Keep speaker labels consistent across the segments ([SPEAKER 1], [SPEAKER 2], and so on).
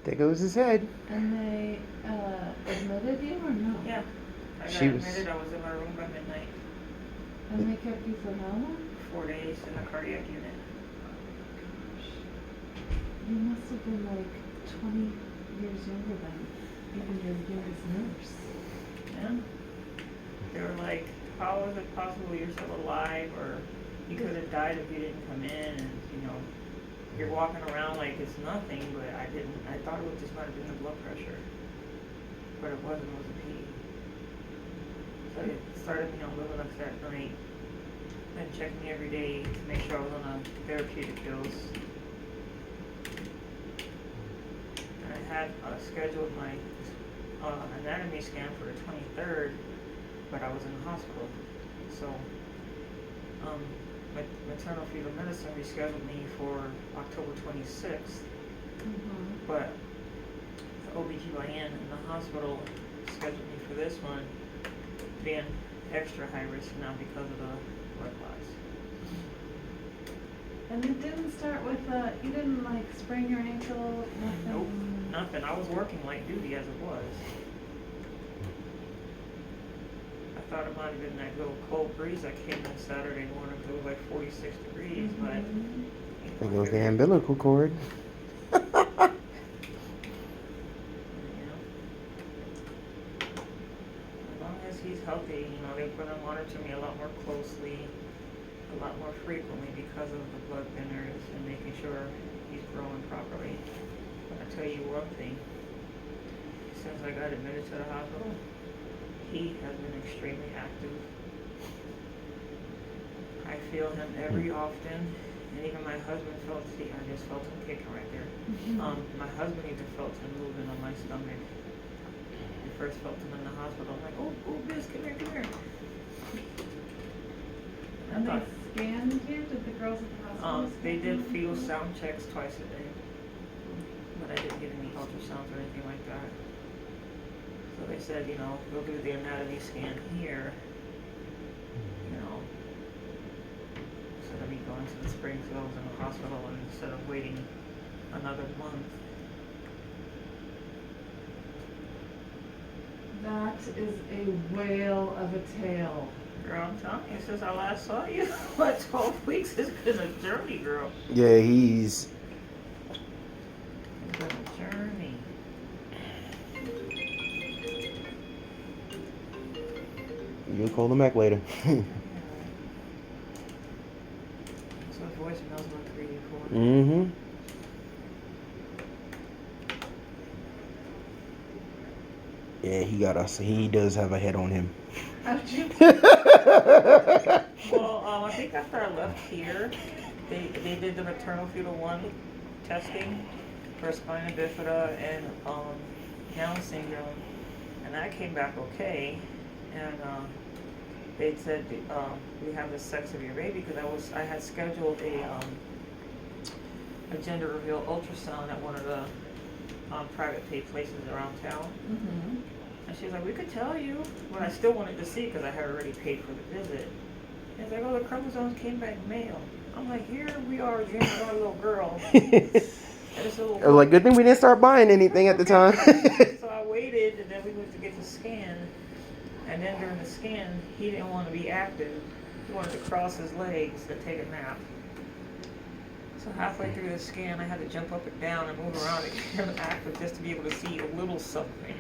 [SPEAKER 1] There goes his head.
[SPEAKER 2] And they admitted you or no?
[SPEAKER 3] Yeah. I got
[SPEAKER 1] She was-
[SPEAKER 3] admitted. I was in my room by midnight.
[SPEAKER 2] And they kept you for how long?
[SPEAKER 3] 4 days in the cardiac unit.
[SPEAKER 2] You must have been like 20 years younger than even your youngest nurse.
[SPEAKER 3] Yeah. They were like, how is it possible you're still alive? Or you could have died if you didn't come in. And, you know, you're walking around like it's nothing, but I didn't. I thought it was just might have been the blood pressure. But it wasn't. It was a pee. So it started, you know, living up that night. And checking me every day to make sure I was on a therapeutic dose. And I had scheduled my anatomy scan for the 23rd, but I was in the hospital. So, maternal fetal medicine rescheduled me for October 26th.
[SPEAKER 2] Mm-hmm.
[SPEAKER 3] But the OBGYN in the hospital scheduled me for this one, being extra high risk now because of the blood clots.
[SPEAKER 2] And it didn't start with, you didn't like sprain your ankle, nothing?
[SPEAKER 3] Nope, nothing. I was working light duty as it was. I thought it might have been that little cold breeze that came in Saturday morning. It was like 46 degrees,
[SPEAKER 2] Mm-hmm.
[SPEAKER 3] but...
[SPEAKER 1] There goes the umbilical cord.
[SPEAKER 3] Yeah. As long as he's healthy, you know, they're going to monitor me a lot more closely, a lot more frequently because of the blood thinners and making sure he's growing properly. But I tell you one thing, since I got admitted to the hospital, he has been extremely active. I feel him every often, and even my husband felt, see, I just felt him kicking right there.
[SPEAKER 2] Mm-hmm.
[SPEAKER 3] My husband even felt him moving on my stomach. I first felt him in the hospital. I'm like, oh, Biz, come here, come here.
[SPEAKER 2] And they scanned you? Did the girls at the hospital
[SPEAKER 3] They
[SPEAKER 2] scan
[SPEAKER 3] did
[SPEAKER 2] you?
[SPEAKER 3] fetal sound checks twice a day, but I didn't get any ultrasounds or anything like that. So they said, you know, we'll do the anatomy scan here, you know, instead of me going to the Springfields in the hospital and instead of waiting another month.
[SPEAKER 2] That is a whale of a tale.
[SPEAKER 3] Girl, I'm telling you, since I last saw you, what, 12 weeks has been a journey, girl.
[SPEAKER 1] Yeah, he's...
[SPEAKER 3] It's been a journey.
[SPEAKER 1] You'll call him back later.
[SPEAKER 3] Yeah. So his voicemails were 3 or 4.
[SPEAKER 1] Mm-hmm. Yeah, he got us. He does have a head on him.
[SPEAKER 2] How'd you?
[SPEAKER 3] Well, I think after I left here, they did the maternal fetal 1 testing for spina bifida and Down syndrome, and that came back okay. And they said we have the sex of your baby because I had scheduled a gender reveal ultrasound at one of the private pay places around town.
[SPEAKER 2] Mm-hmm.
[SPEAKER 3] And she was like, we could tell you, but I still wanted to see because I had already paid for the visit. And it's like, oh, the chromosomes came back male. I'm like, here we are, again, our little girl.
[SPEAKER 1] I was like, good thing we didn't start buying anything at the time.
[SPEAKER 3] So I waited, and then we went to get the scan. And then during the scan, he didn't want to be active. He wanted to cross his legs to take a nap. So halfway through the scan, I had to jump up and down and move around to get him active just to be able to see a little something.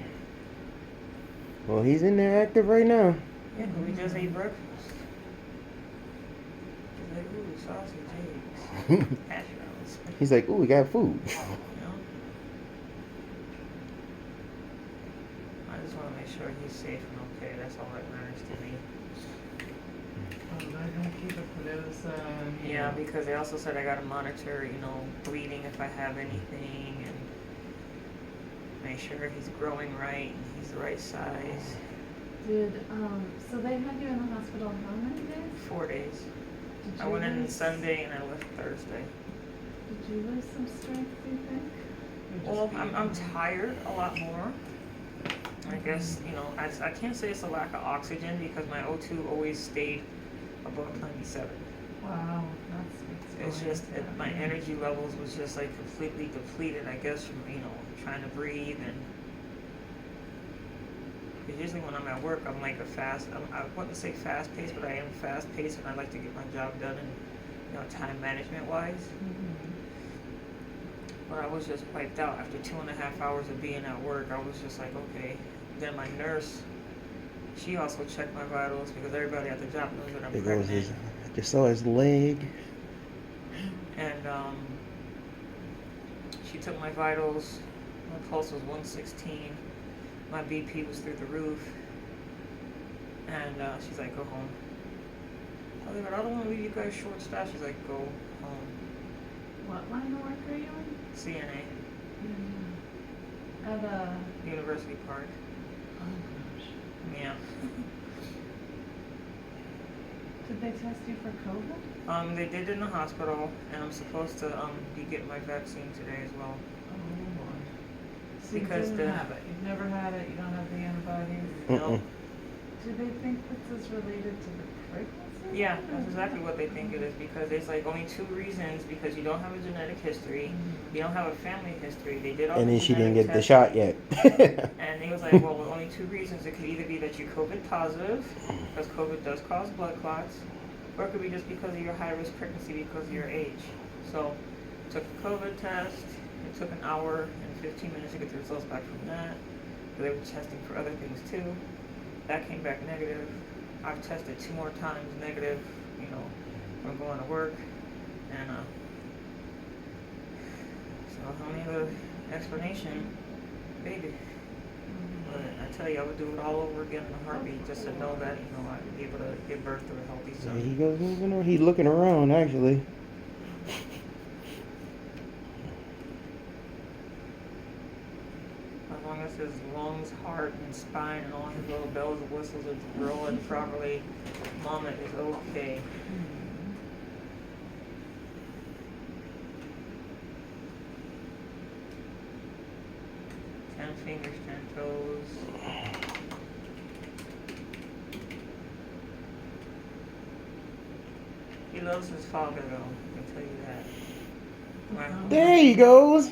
[SPEAKER 1] Well, he's in there active right now.
[SPEAKER 3] Yeah, but we just ate breakfast. He's like, ooh, sausage, eggs, hash browns.
[SPEAKER 1] He's like, ooh, we got food.
[SPEAKER 3] You know? I just want to make sure he's safe and okay. That's all that matters to me.
[SPEAKER 2] Oh, they're gonna keep it close.
[SPEAKER 3] Yeah, because they also said I got to monitor, you know, bleeding if I have anything, and make sure he's growing right and he's the right size.
[SPEAKER 2] Did so they had you in the hospital how many days?
[SPEAKER 3] 4 days.
[SPEAKER 2] Did
[SPEAKER 3] I
[SPEAKER 2] you
[SPEAKER 3] went in
[SPEAKER 2] lose-
[SPEAKER 3] Sunday and I left Thursday.
[SPEAKER 2] Did you lose some strength, do you think? Or just
[SPEAKER 3] Well,
[SPEAKER 2] being-
[SPEAKER 3] I'm tired a lot more. I guess, you know, I can't say it's a lack of oxygen because my O2 always stayed above 97.
[SPEAKER 2] Wow, that's
[SPEAKER 3] It's just my energy levels was just like completely depleted. I guess from trying to breathe and. Because usually when I'm at work, I'm like I wouldn't say fast paced, but I am fast paced, and I like to get my job done, and time management wise.
[SPEAKER 2] Mm-hmm.
[SPEAKER 3] But I was just wiped out after 2.5 hours of being at work. I was just like, okay. Then my nurse, she also checked my vitals because everybody at the job knows that I'm
[SPEAKER 1] There
[SPEAKER 3] pregnant.
[SPEAKER 1] goes his. I just saw his leg.
[SPEAKER 3] And she took my vitals. My pulse was 116. My BP was through the roof. And she's like, go home. I was like, I don't want to leave you guys short staffed. She's like, go home.
[SPEAKER 2] What line of work are you in?
[SPEAKER 3] CNA.
[SPEAKER 2] Mm-hmm. At
[SPEAKER 3] University Park.
[SPEAKER 2] oh gosh.
[SPEAKER 3] Yeah.
[SPEAKER 2] Did they test you for COVID?
[SPEAKER 3] They did in the hospital, and I'm supposed to be getting my vaccine today as well.
[SPEAKER 2] Oh Lord. So
[SPEAKER 3] Because
[SPEAKER 2] you didn't have it. You've never had it. You don't have the antibodies.
[SPEAKER 3] No.
[SPEAKER 2] Do they think this is related to the pregnancy?
[SPEAKER 3] Yeah, that's exactly what they think it is, because there's like only 2 reasons: because you don't have a genetic history, you don't have a family history. They did all
[SPEAKER 1] And
[SPEAKER 3] the
[SPEAKER 1] then she didn't
[SPEAKER 3] genetic
[SPEAKER 1] get the
[SPEAKER 3] testing,
[SPEAKER 1] shot yet.
[SPEAKER 3] and they was like, well, with only 2 reasons. It could either be that you're COVID positive, because COVID does cause blood clots, or it could be just because of your high risk pregnancy because of your age. So, took the COVID test. It took an hour and 15 minutes to get the results back from that. They were testing for other things too. That came back negative. I've tested 2 more times negative, from going to work. And so only other explanation, baby. But I tell you, I would do it all over again in a heartbeat, just to know that, I'd be able to give birth to a healthy
[SPEAKER 1] There
[SPEAKER 3] son.
[SPEAKER 1] he goes moving around. He's looking around actually.
[SPEAKER 3] As long as his lungs, heart, and spine and all his little bells and whistles are rolling properly, mama is okay. 10 fingers, 10 toes. He loves his father though, I can tell you that.
[SPEAKER 1] There he goes.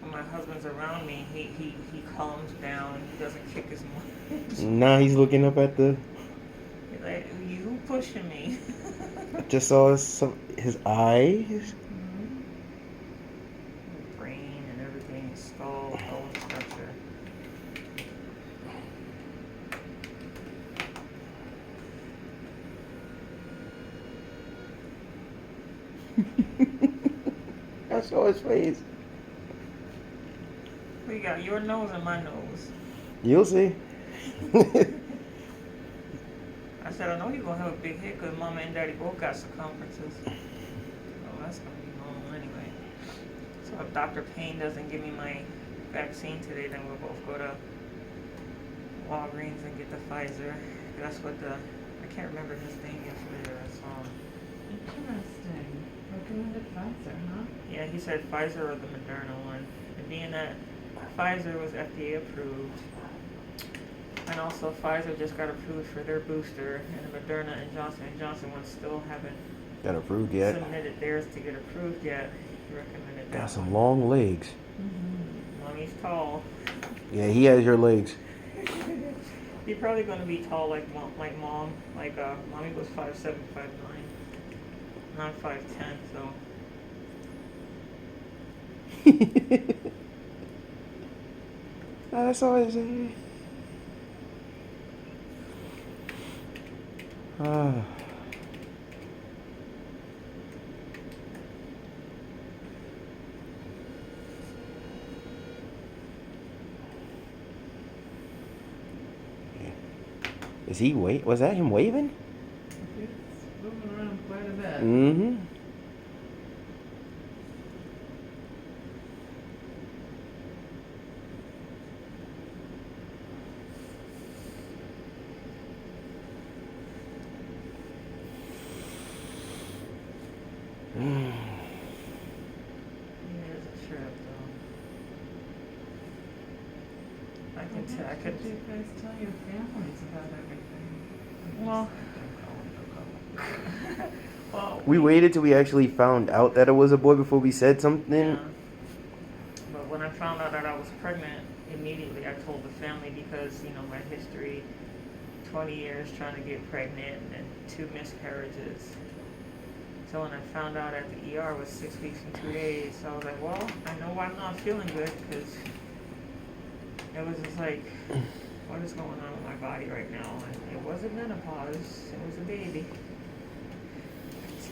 [SPEAKER 3] When my husband's around me, he calms down. He doesn't kick his mouth.
[SPEAKER 1] Now he's looking up at the.
[SPEAKER 3] He's like, you pushing me.
[SPEAKER 1] Just saw his eyes.
[SPEAKER 3] Brain and everything, skull, bone structure.
[SPEAKER 1] I saw his face.
[SPEAKER 3] We got your nose and my nose.
[SPEAKER 1] You'll see.
[SPEAKER 3] I said, I know you're going to have a big hit because Mama and Daddy both got circumferences. Oh, that's going to be normal anyway. So if Dr. Payne doesn't give me my vaccine today, then we'll both go to Walgreens and get the Pfizer. That's what I can't remember his name yesterday. I saw him.
[SPEAKER 2] Interesting. Recommended Pfizer, huh?
[SPEAKER 3] Yeah, he said Pfizer or the Moderna one. And being that Pfizer was FDA approved, and also Pfizer just got approved for their booster, and the Moderna and Johnson & Johnson ones still haven't
[SPEAKER 1] Got approved yet?
[SPEAKER 3] submitted theirs to get approved yet. He recommended that.
[SPEAKER 1] Got some
[SPEAKER 3] one.
[SPEAKER 1] long legs.
[SPEAKER 3] Mommy's tall.
[SPEAKER 1] Yeah, he has your legs.
[SPEAKER 3] He's probably going to be tall like mom. Like Mommy was 5'7", 5'9". And I'm 5'10", so.
[SPEAKER 1] I saw his. Ah. Is he was that him waving?
[SPEAKER 2] It's moving around quite a bit.
[SPEAKER 1] Mm-hmm.
[SPEAKER 3] Yeah, it's a trip though. I can tell. I could.
[SPEAKER 2] Did you guys tell your families about everything?
[SPEAKER 3] Well, Well,
[SPEAKER 1] We waited till we actually found out that it was a boy before we said something.
[SPEAKER 3] yeah. But when I found out that I was pregnant, immediately I told the family because, my history, 20 years trying to get pregnant and 2 miscarriages. So when I found out at the ER it was 6 weeks and 2 days, I was like, well, I know I'm not feeling good because it was just like, what is going on with my body right now? And it wasn't menopause, it was a baby.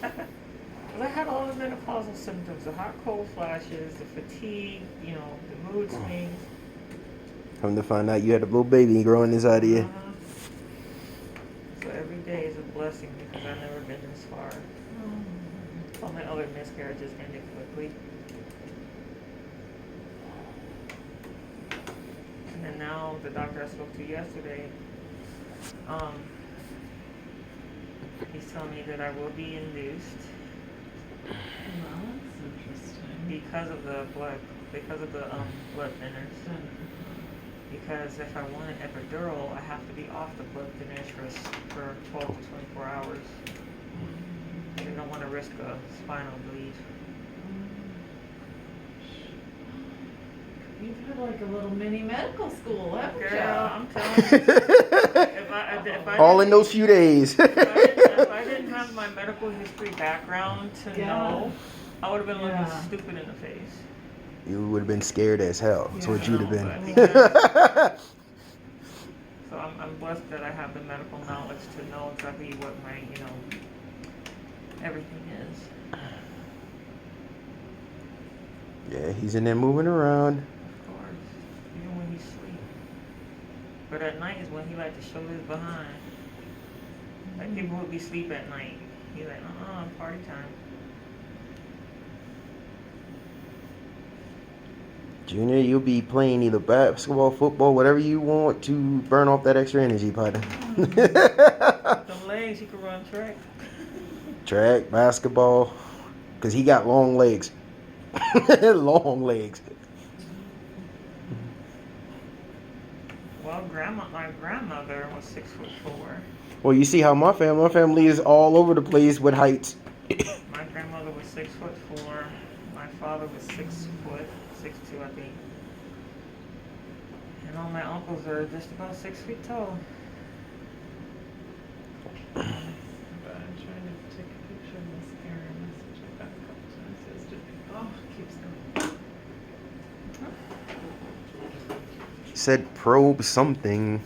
[SPEAKER 3] I had all the menopausal symptoms, the hot cold flashes, the fatigue, the mood swings.
[SPEAKER 1] Come to find out you had a little baby growing inside of you.
[SPEAKER 3] So every day is a blessing because I've never been this far. All my other miscarriages ended quickly. And then now the doctor I spoke to yesterday, he's telling me that I will be induced.
[SPEAKER 2] Well, that's interesting.
[SPEAKER 3] Because of the blood thinners. Because if I want an epidural, I have to be off the blood thinners for 12 to 24 hours. I don't want to risk a spinal bleed.
[SPEAKER 2] You've had like a little mini medical school, haven't you?
[SPEAKER 3] Girl, I'm telling you. If I
[SPEAKER 1] All in those few days.
[SPEAKER 3] if I didn't have my medical history background to know, I would have been looking stupid in the face.
[SPEAKER 1] You would have been scared as hell. That's what you'd have been.
[SPEAKER 3] So I'm blessed that I have the medical knowledge to know exactly what my, everything is.
[SPEAKER 1] Yeah, he's in there moving around.
[SPEAKER 3] Of course, even when he's asleep. But at night is when he likes to show his behind. Like people would be asleep at night. He's like, party time.
[SPEAKER 1] Junior, you'll be playing either basketball, football, whatever you want to burn off that extra energy, partner.
[SPEAKER 3] The legs, he could run track.
[SPEAKER 1] Track, basketball, because he got long legs. Long legs.
[SPEAKER 3] Well, my grandmother was 6'4".
[SPEAKER 1] Well, you see how my family is all over the place with heights.
[SPEAKER 3] My grandmother was 6'4". My father was 6 foot, 6'2", I think. And all my uncles are just about 6 feet tall.
[SPEAKER 2] But I'm trying to take a picture of this error message I got a couple times yesterday. Oh, it keeps going.
[SPEAKER 1] Said probe something.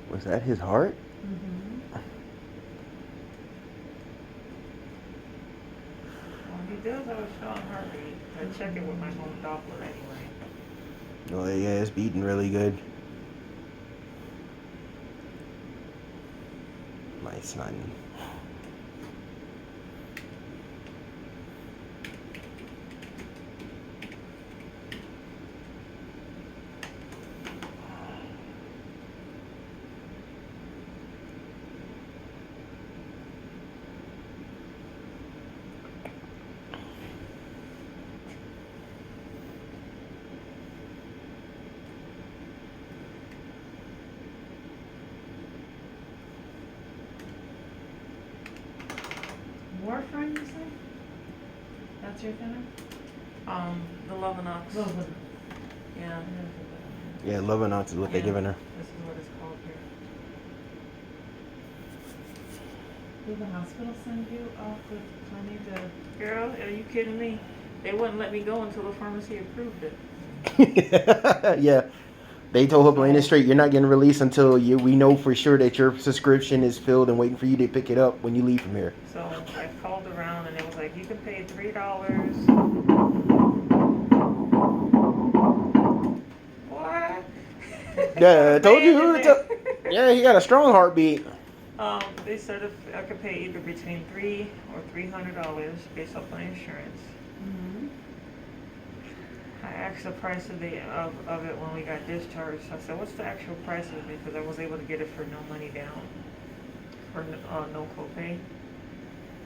[SPEAKER 1] Was that his heart?
[SPEAKER 3] Well, he does have a strong heartbeat. I check it with my home Doppler anyway.
[SPEAKER 1] Oh, yeah, it's beating really good. My son.
[SPEAKER 2] Warfarin, you say? That's your thinner?
[SPEAKER 3] The Lovenox. Yeah.
[SPEAKER 1] Yeah, Lovenox is what they're giving her.
[SPEAKER 3] This is what it's called here.
[SPEAKER 2] Did the hospital send you off with plenty to...
[SPEAKER 3] Girl, are you kidding me? They wouldn't let me go until the pharmacy approved it.
[SPEAKER 1] Yeah. They told her plain and straight, you're not getting released until we know for sure that your subscription is filled and waiting for you to pick it up when you leave from here.
[SPEAKER 3] So I called around and it was like, you can pay $3. What?
[SPEAKER 1] Yeah, I told you. Yeah, he got a strong heartbeat.
[SPEAKER 3] They said if I could pay either between $300 or $300 based off my insurance.
[SPEAKER 2] Mm-hmm.
[SPEAKER 3] I asked the price of it when we got discharged. I said, "What's the actual price of it?" Because I was able to get it for no money down, for no copay.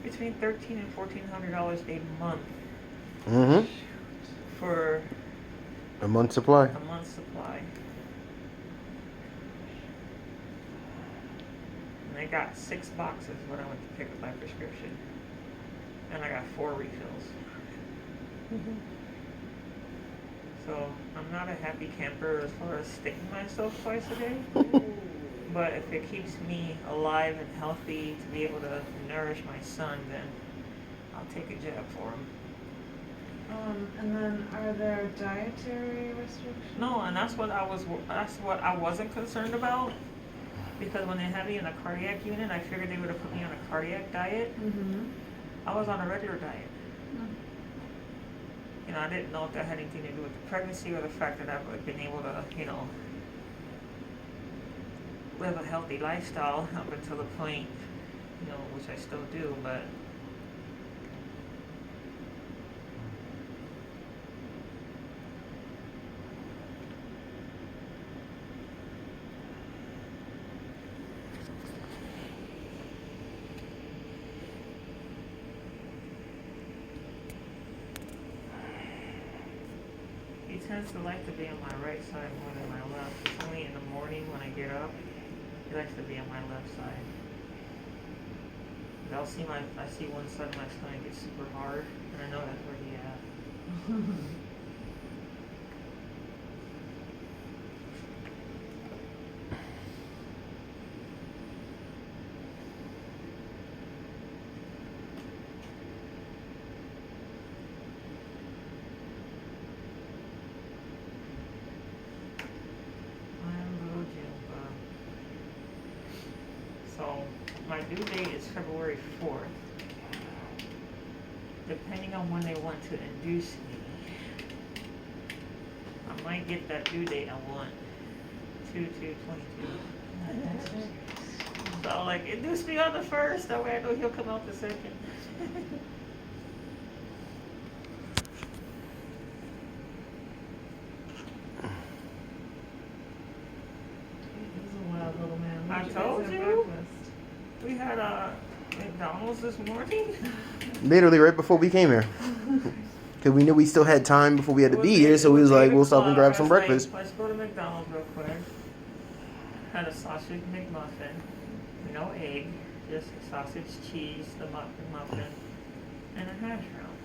[SPEAKER 3] Between $1,300 and $1,400 a month
[SPEAKER 1] Mm-hmm.
[SPEAKER 3] for
[SPEAKER 1] A month's supply.
[SPEAKER 3] a month's supply. And I got 6 boxes when I went to pick up my prescription, and I got 4 refills. So I'm not a happy camper as far as sticking myself twice a day. But if it keeps me alive and healthy to be able to nourish my son, then I'll take a jab for him.
[SPEAKER 2] And then are there dietary restrictions?
[SPEAKER 3] No, and that's what I wasn't concerned about, because when they had me in a cardiac unit, I figured they would have put me on a cardiac diet.
[SPEAKER 2] Mm-hmm.
[SPEAKER 3] I was on a regular diet. You know, I didn't know if that had anything to do with the pregnancy or the fact that I've been able to, you know, live a healthy lifestyle up until the point, you know, which I still do, but he tends to like to be on my right side more than my left. It's only in the morning when I get up, he likes to be on my left side. I see one side of my stomach get super hard, and I know that's where he at. So my due date is February 4th. Depending on when they want to induce me, I might get that due date I want. 2/2/22. So like, induce me on the 1st, that way I know he'll come out the 2nd.
[SPEAKER 2] He's a wild little man.
[SPEAKER 3] I
[SPEAKER 2] What did
[SPEAKER 3] told
[SPEAKER 2] guys have
[SPEAKER 3] you.
[SPEAKER 2] breakfast?
[SPEAKER 3] We had McDonald's this morning.
[SPEAKER 1] Literally right before we came here. Because we knew we still had time before we had to be here, so we was like, we'll stop and grab some breakfast.
[SPEAKER 3] Let's go to McDonald's real quick. Had a sausage McMuffin, no egg, just sausage, cheese, the muffin, and a hash brown.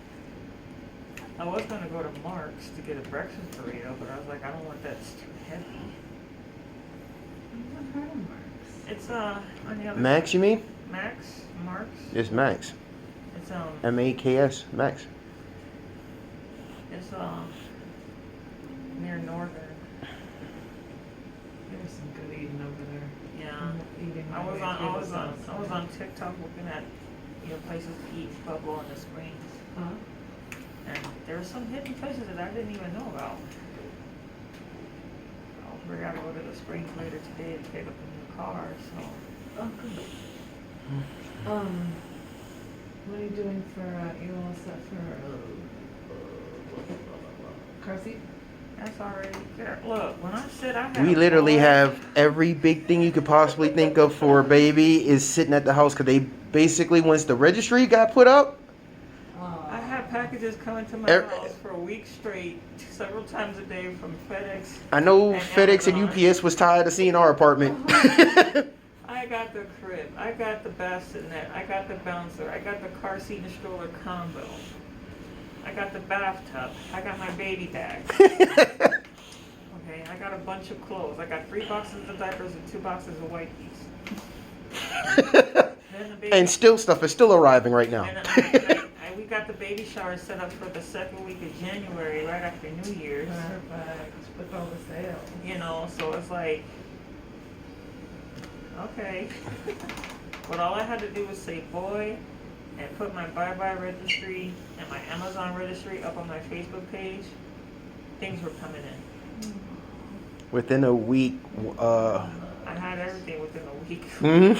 [SPEAKER 3] I was gonna go to Mark's to get a breakfast burrito, but I was like, I don't want that, it's too heavy.
[SPEAKER 2] I've heard of Mark's.
[SPEAKER 3] It's on the other
[SPEAKER 1] Max, you mean?
[SPEAKER 3] Mark's.
[SPEAKER 1] It's Max.
[SPEAKER 3] It's
[SPEAKER 1] MAKS, Max.
[SPEAKER 3] It's near Northern.
[SPEAKER 2] There's some good eating over there.
[SPEAKER 3] Yeah.
[SPEAKER 2] I'm eating
[SPEAKER 3] I
[SPEAKER 2] my
[SPEAKER 3] was
[SPEAKER 2] way
[SPEAKER 3] on
[SPEAKER 2] through the
[SPEAKER 3] TikTok looking at, you know, places to eat Pueblo in the Springs,
[SPEAKER 2] Huh?
[SPEAKER 3] and there were some hidden places that I didn't even know about. We gotta go to the Springs later today to pick up a new car. So
[SPEAKER 2] Oh, good. What are you doing for, you all set for, car seat?
[SPEAKER 3] that's already there. Look, when I said I had
[SPEAKER 1] We
[SPEAKER 3] a
[SPEAKER 1] literally
[SPEAKER 3] boy,
[SPEAKER 1] have every big thing you could possibly think of for a baby is sitting at the house, because they basically, once the registry got put up,
[SPEAKER 3] I had packages coming to my house for a week straight, several times a day from FedEx.
[SPEAKER 1] I know
[SPEAKER 3] And
[SPEAKER 1] FedEx and
[SPEAKER 3] Amazon.
[SPEAKER 1] UPS was tired of seeing our apartment.
[SPEAKER 3] I got the crib, I got the bassinet, I got the bouncer, I got the car seat and stroller combo, I got the bathtub, I got my baby bags. Okay, I got a bunch of clothes. I got 3 boxes of diapers and 2 boxes of whiteys. Then the baby,
[SPEAKER 1] And still stuff is still arriving right now.
[SPEAKER 3] and we got the baby shower set up for the 2nd week of January, right after New Year's.
[SPEAKER 2] Perfect. With all the sales.
[SPEAKER 3] You know, so it's like, okay. But all I had to do was say boy and put my bye-bye registry and my Amazon registry up on my Facebook page. Things were coming in.
[SPEAKER 1] Within a week,
[SPEAKER 3] I had everything within a week.
[SPEAKER 1] mhm.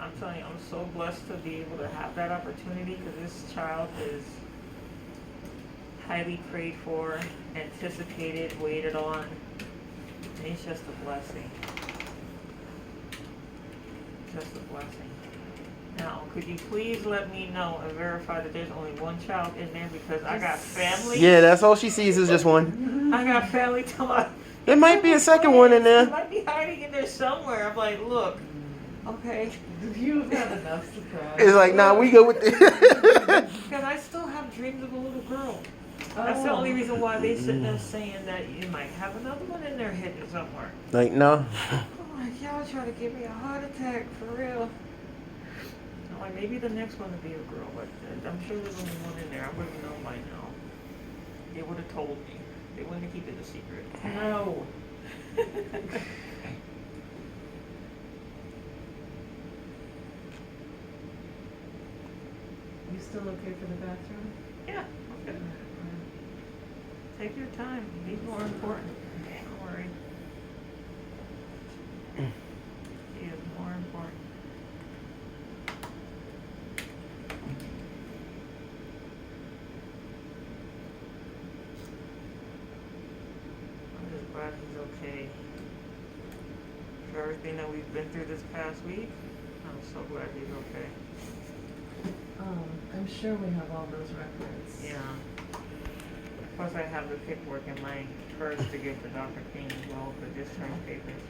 [SPEAKER 3] I'm telling you, I'm so blessed to be able to have that opportunity, because this child is highly prayed for, anticipated, waited on. And it's just a blessing. Just a blessing. Now, could you please let me know and verify that there's only one child in there, because I got family.
[SPEAKER 1] Yeah, that's all she sees is just one.
[SPEAKER 3] I got family till I.
[SPEAKER 1] There might be a second one in
[SPEAKER 3] It
[SPEAKER 1] there.
[SPEAKER 3] might be hiding in there somewhere. I'm like, look, okay.
[SPEAKER 2] You've had enough surprise.
[SPEAKER 1] It's like, nah, we go with it.
[SPEAKER 3] Because I still have dreams of a little girl. That's the only reason why they sitting there saying that you might have another one in there hidden somewhere.
[SPEAKER 1] Like, no.
[SPEAKER 3] I'm like, y'all try to give me a heart attack, for real. I'm like, maybe the next one will be a girl, but I'm sure there's only one in there. I would have known by now. They would have told me. They wouldn't have kept it a secret.
[SPEAKER 2] No. You still okay for the bathroom?
[SPEAKER 3] Yeah, okay. Take your time. He's more important. Don't worry. He is more important. I'm just glad he's okay. For everything that we've been through this past week, I'm so glad he's okay.
[SPEAKER 2] I'm sure we have all those records.
[SPEAKER 3] Yeah. Plus I have the paperwork in my purse to give to Dr. King as well for discharge papers.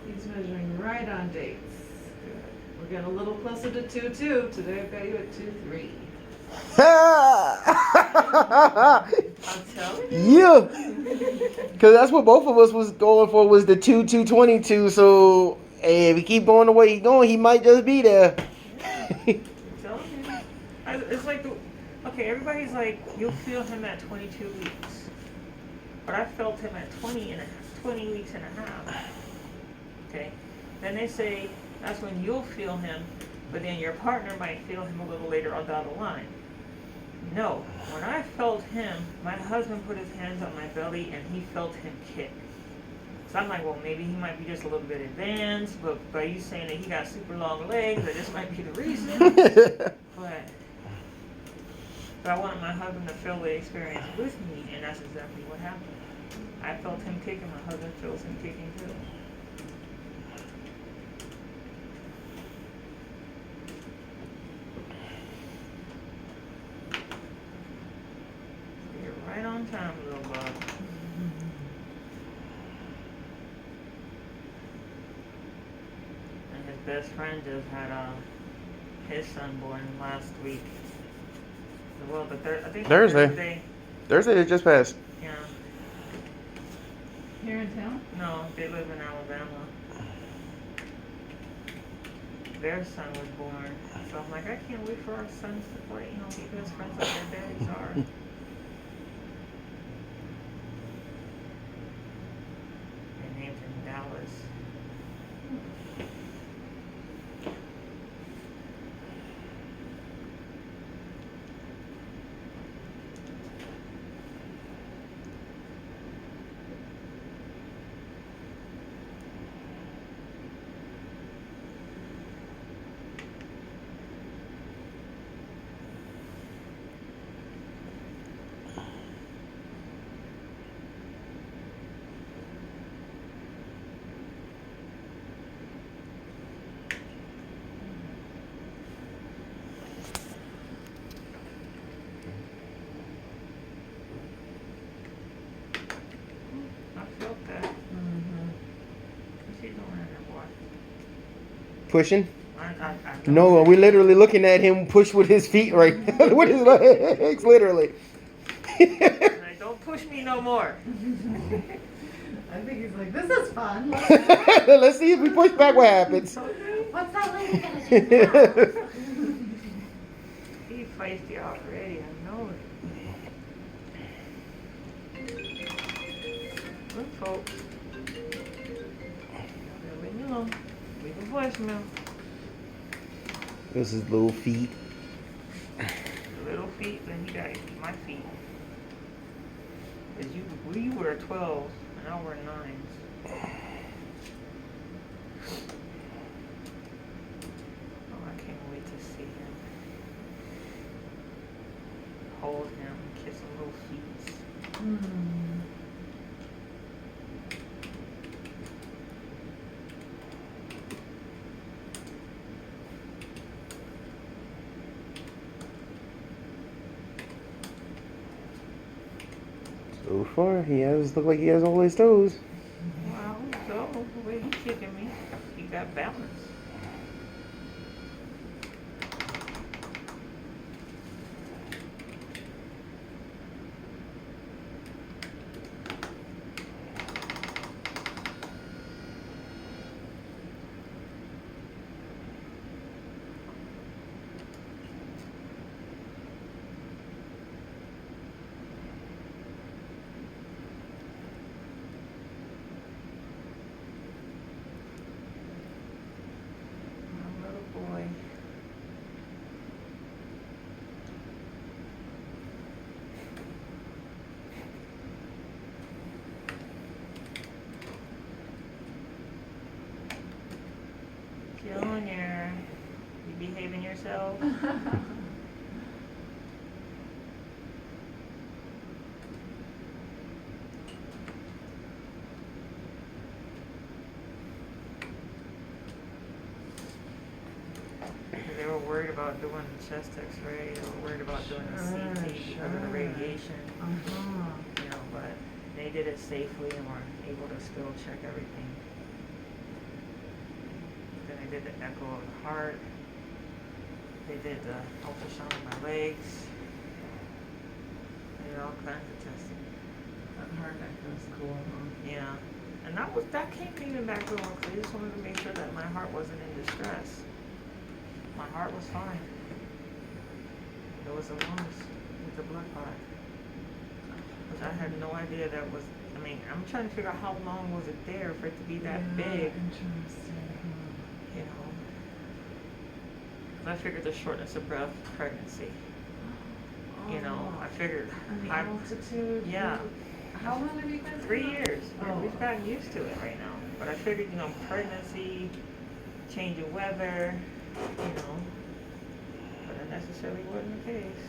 [SPEAKER 2] He's measuring right on dates.
[SPEAKER 3] Good.
[SPEAKER 2] We're getting a little closer to 2-2. Today I've got you at 2-3.
[SPEAKER 3] I'm telling you.
[SPEAKER 1] Yeah. Because that's what both of us was going for, was the 2-2-22. So, hey, if he keep going the way he's going, he might just be there.
[SPEAKER 3] I'm telling you. It's like okay, everybody's like, you'll feel him at 22 weeks. But I felt him at 20 weeks and a half. Okay? Then they say that's when you'll feel him, but then your partner might feel him a little later on down the line. No, when I felt him, my husband put his hands on my belly and he felt him kick. So I'm like, well, maybe he might be just a little bit advanced, but by you saying that he got super long legs, that this might be the reason. But I wanted my husband to feel the experience with me, and that's exactly what happened. I felt him kicking, my husband feels him kicking too. You're right on time, little bug. And his best friend just had his son born last week. Well, I think
[SPEAKER 1] Thursday. Thursday it just passed.
[SPEAKER 3] Yeah.
[SPEAKER 2] Here in town?
[SPEAKER 3] No, they live in Alabama. Their son was born. So I'm like, I can't wait for our sons to play, be best friends like their daddies are. They're named in Dallas. I felt that. What's he doing in there, boy?
[SPEAKER 1] Pushing?
[SPEAKER 3] I
[SPEAKER 1] No, we're literally looking at him push with his feet right now. With his legs, literally.
[SPEAKER 3] Like, don't push me no more.
[SPEAKER 2] I think he's like, this is fun.
[SPEAKER 1] Let's see if we push back, what happens.
[SPEAKER 2] What's that lady gonna do now?
[SPEAKER 3] He feisty already, I know it. Good folks. They'll leave me alone. Leave a voicemail.
[SPEAKER 1] This is little feet.
[SPEAKER 3] Little feet, then you got my feet. Cause we were 12, And I'll wear 9s. Oh, I can't wait to see him. Hold him, kiss his little feet.
[SPEAKER 1] So far, he has look like he has all his toes.
[SPEAKER 3] Well, so the way he's kicking me, he got balance. My little boy. Junior, you behaving yourself? They were worried about doing the chest X-ray. They were worried about doing the CT because of the radiation. You know, but they did it safely and were able to still check everything. Then they did the echo of the heart. They did the ultrasound of my legs. They did all kinds of testing.
[SPEAKER 2] That heart echo is cool, huh?
[SPEAKER 3] Yeah. And that came even back to one because I just wanted to make sure that my heart wasn't in distress. My heart was fine. It was the lungs with the blood clot. Which I had no idea that was, I mean, I'm trying to figure out how long was it there for it to be that big,
[SPEAKER 2] Interesting.
[SPEAKER 3] you know. 'Cause I figured the shortness of breath, pregnancy. You know, I figured.
[SPEAKER 2] And the
[SPEAKER 3] I-
[SPEAKER 2] altitude.
[SPEAKER 3] Yeah.
[SPEAKER 2] How long have you been?
[SPEAKER 3] 3 years.
[SPEAKER 2] Oh.
[SPEAKER 3] We've gotten used to it right now. But I figured, you know, pregnancy, change of weather, you know. But that necessarily wasn't the case.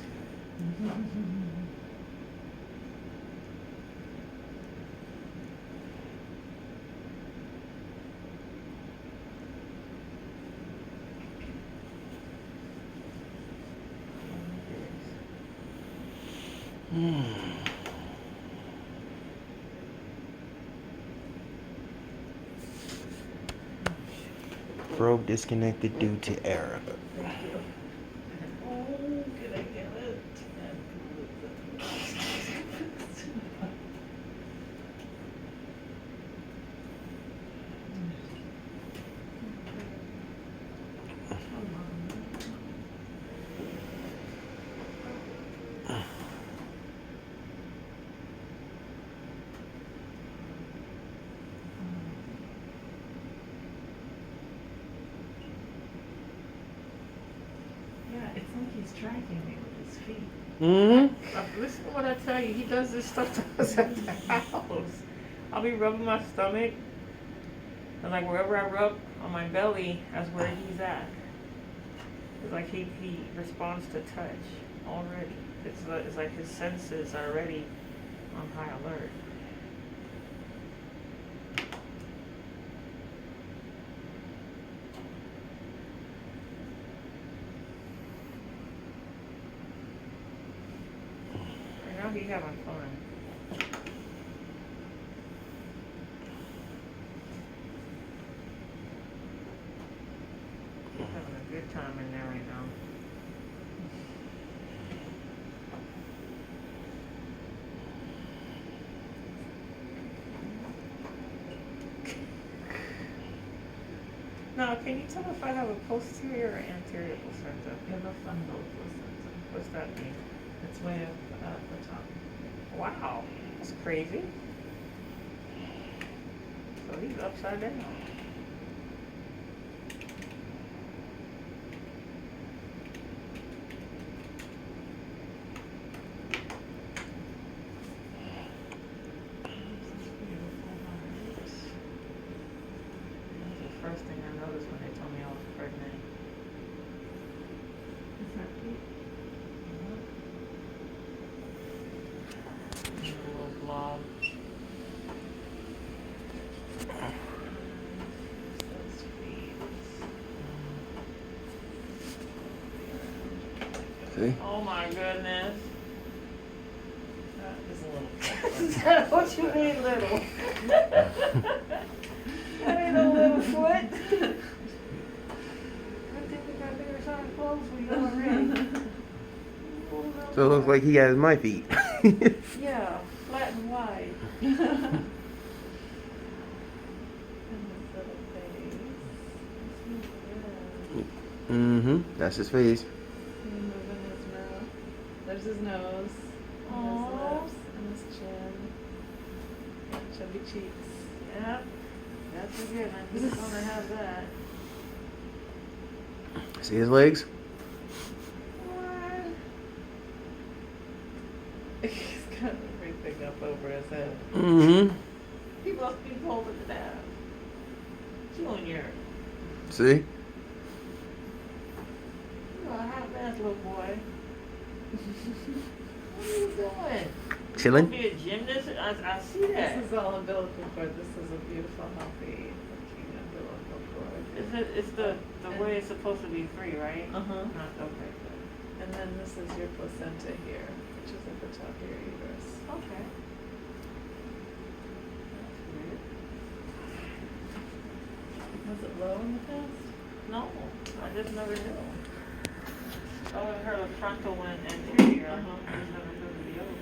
[SPEAKER 1] Probe disconnected due to error.
[SPEAKER 2] Oh, can I get it? Yeah, it's like he's tracking me with his feet.
[SPEAKER 1] Mm-hmm.
[SPEAKER 3] Listen to what I tell you. He does this stuff to us at the house. I'll be rubbing my stomach, and like wherever I rub on my belly, that's where he's at. It's like he responds to touch already. It's like his senses are already on high alert. Right now he's having fun. He's having a good time in there right now. Now, can you tell if I have a posterior or anterior placenta?
[SPEAKER 2] You have a fundal placenta.
[SPEAKER 3] What's that mean?
[SPEAKER 2] It's way up at the top.
[SPEAKER 3] Wow, that's crazy. So he's upside down.
[SPEAKER 2] This is beautiful.
[SPEAKER 3] gardening.
[SPEAKER 2] Is that cute?
[SPEAKER 3] A little blob.
[SPEAKER 2] Those feet.
[SPEAKER 1] See?
[SPEAKER 3] Oh my goodness.
[SPEAKER 2] That is a little
[SPEAKER 3] Is that what you mean, little? That ain't no little foot. I think we got bigger size clothes for you already.
[SPEAKER 1] So it looks like he has my feet.
[SPEAKER 3] Yeah, flat and wide.
[SPEAKER 2] And his little face.
[SPEAKER 1] Mm-hmm. That's his face.
[SPEAKER 2] Moving his mouth. There's his nose, and
[SPEAKER 3] Aw.
[SPEAKER 2] his lips, and his chin. Yeah, chubby cheeks.
[SPEAKER 3] Yep, that's a given. He's gonna have that.
[SPEAKER 1] See his legs?
[SPEAKER 3] What?
[SPEAKER 2] He's got everything up over his head.
[SPEAKER 1] Mm-hmm.
[SPEAKER 3] He must be holding it down. Junior,
[SPEAKER 1] See?
[SPEAKER 3] you are a hot mess, little boy. What are you doing?
[SPEAKER 1] Chilling?
[SPEAKER 3] You be a gymnast? I see
[SPEAKER 2] This
[SPEAKER 3] that.
[SPEAKER 2] is all umbilical cord. This is a beautiful, healthy looking umbilical cord.
[SPEAKER 3] It's the way it's supposed to be free, right?
[SPEAKER 2] Uh-huh.
[SPEAKER 3] Not okay. Good.
[SPEAKER 2] And then this is your placenta here, which is at the top of your uterus.
[SPEAKER 3] Okay. That's weird.
[SPEAKER 2] Was it low in the past?
[SPEAKER 3] No, I just never knew. I only heard of frontal and anterior. I
[SPEAKER 2] Uh-huh.
[SPEAKER 3] just never heard of the other one.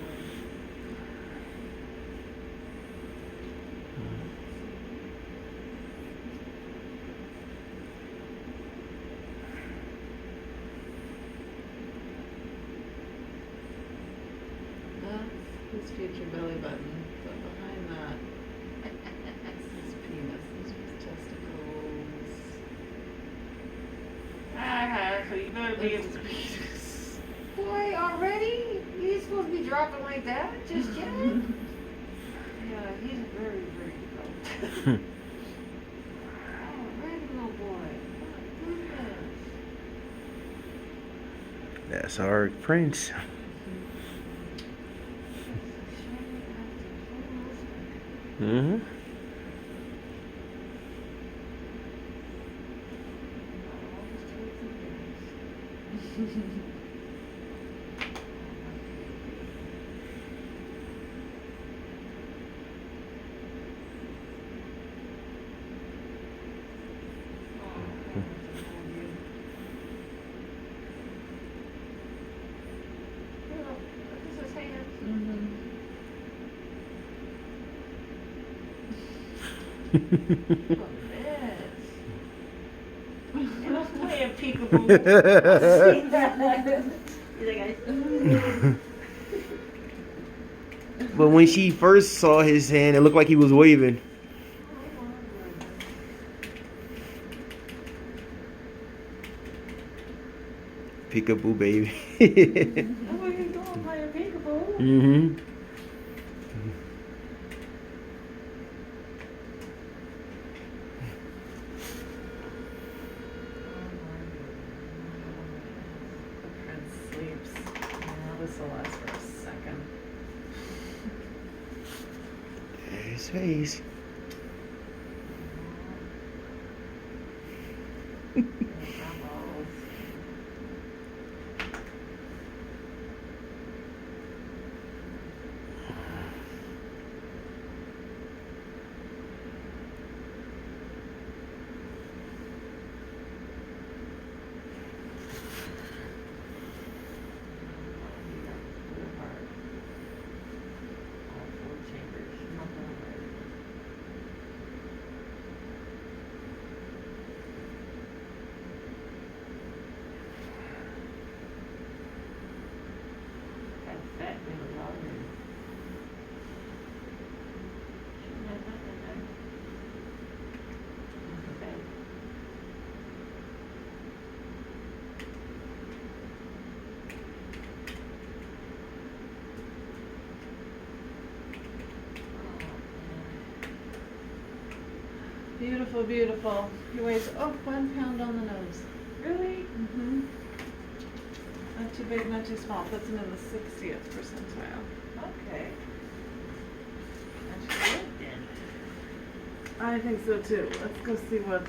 [SPEAKER 2] That's his future belly button, but behind that is his penis. These are his testicles.
[SPEAKER 3] So you better be
[SPEAKER 2] This is his penis.
[SPEAKER 3] Boy, already? You ain't supposed to be dropping like that just yet? Yeah, he's very, very low. Already, little boy. My goodness.
[SPEAKER 1] That's our prince. Mm-hmm.
[SPEAKER 3] This is hand.
[SPEAKER 2] Mm-hmm.
[SPEAKER 3] What a mess. And I'm playing peekaboo. I see that. He's like,
[SPEAKER 1] But when she first saw his hand, it looked like he was waving. Peekaboo, baby.
[SPEAKER 3] What are you doing playing peekaboo?
[SPEAKER 1] Mm-hmm.
[SPEAKER 2] The prince sleeps. Now this will last for a second.
[SPEAKER 1] There's his face.
[SPEAKER 2] Beautiful, beautiful. He weighs 1 pound on the nose.
[SPEAKER 3] Really?
[SPEAKER 2] Mm-hmm. Not too big, not too small. Puts him in the 60th percentile.
[SPEAKER 3] Okay. That's good then.
[SPEAKER 2] I think so too. Let's go see what